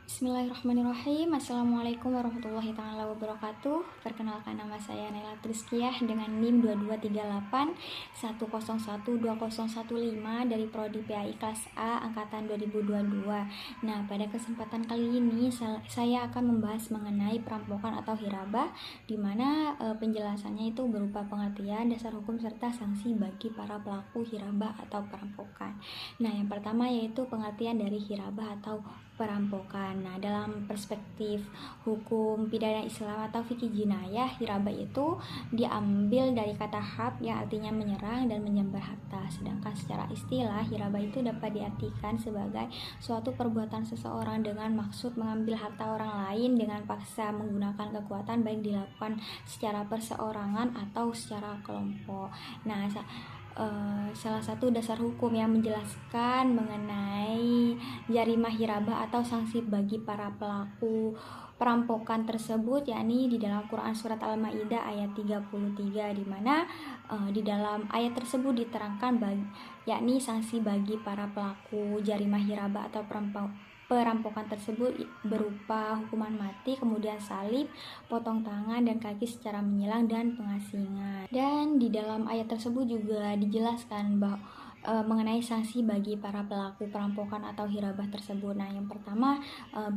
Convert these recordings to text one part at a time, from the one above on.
Bismillahirrahmanirrahim. Assalamualaikum warahmatullahi taala wabarakatuh. Perkenalkan, nama saya Naila Trizkiyah dengan NIM 2238101215 dari Prodi PAI kelas A angkatan 2022. Nah, pada kesempatan kali ini saya akan membahas mengenai perampokan atau hirabah, di mana penjelasannya itu berupa pengertian, dasar hukum serta sanksi bagi para pelaku hirabah atau perampokan. Nah, yang pertama yaitu pengertian dari hirabah atau perampokan. Nah, dalam perspektif hukum pidana Islam atau fikih jinayah, hirabah itu diambil dari kata hab yang artinya menyerang dan menyambar harta. Sedangkan secara istilah, hirabah itu dapat diartikan sebagai suatu perbuatan seseorang dengan maksud mengambil harta orang lain dengan paksa menggunakan kekuatan, baik dilakukan secara perseorangan atau secara kelompok. Nah, salah satu dasar hukum yang menjelaskan mengenai jarimah hirabah atau sanksi bagi para pelaku perampokan tersebut, yakni di dalam Quran surat Al-Maidah ayat 33, di mana di dalam ayat tersebut diterangkan yakni sanksi bagi para pelaku jarimah hirabah atau perampokan tersebut berupa hukuman mati, kemudian salib, potong tangan dan kaki secara menyilang, dan pengasingan. Dan di dalam ayat tersebut juga dijelaskan bahwa mengenai sanksi bagi para pelaku perampokan atau hirabah tersebut. Nah, yang pertama,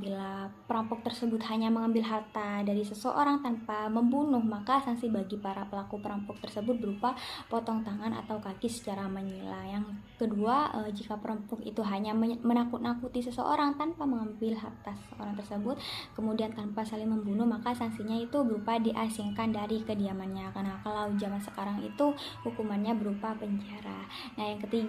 bila perampok tersebut hanya mengambil harta dari seseorang tanpa membunuh, maka sanksi bagi para pelaku perampok tersebut berupa potong tangan atau kaki secara menyilang. Yang kedua, jika perampok itu hanya menakut-nakuti seseorang tanpa mengambil harta seseorang tersebut, kemudian tanpa saling membunuh, maka sanksinya itu berupa diasingkan dari kediamannya. Karena kalau zaman sekarang itu hukumannya berupa penjara. Nah, yang ketiga,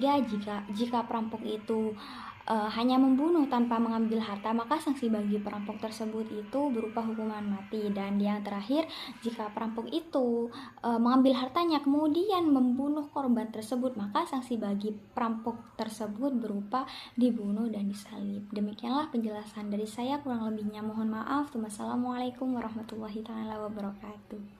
jika perampok itu hanya membunuh tanpa mengambil harta, maka sanksi bagi perampok tersebut itu berupa hukuman mati. Dan yang terakhir, jika perampok itu mengambil hartanya kemudian membunuh korban tersebut, maka sanksi bagi perampok tersebut berupa dibunuh dan disalib. Demikianlah penjelasan dari saya, kurang lebihnya mohon maaf. Wassalamualaikum warahmatullahi wabarakatuh.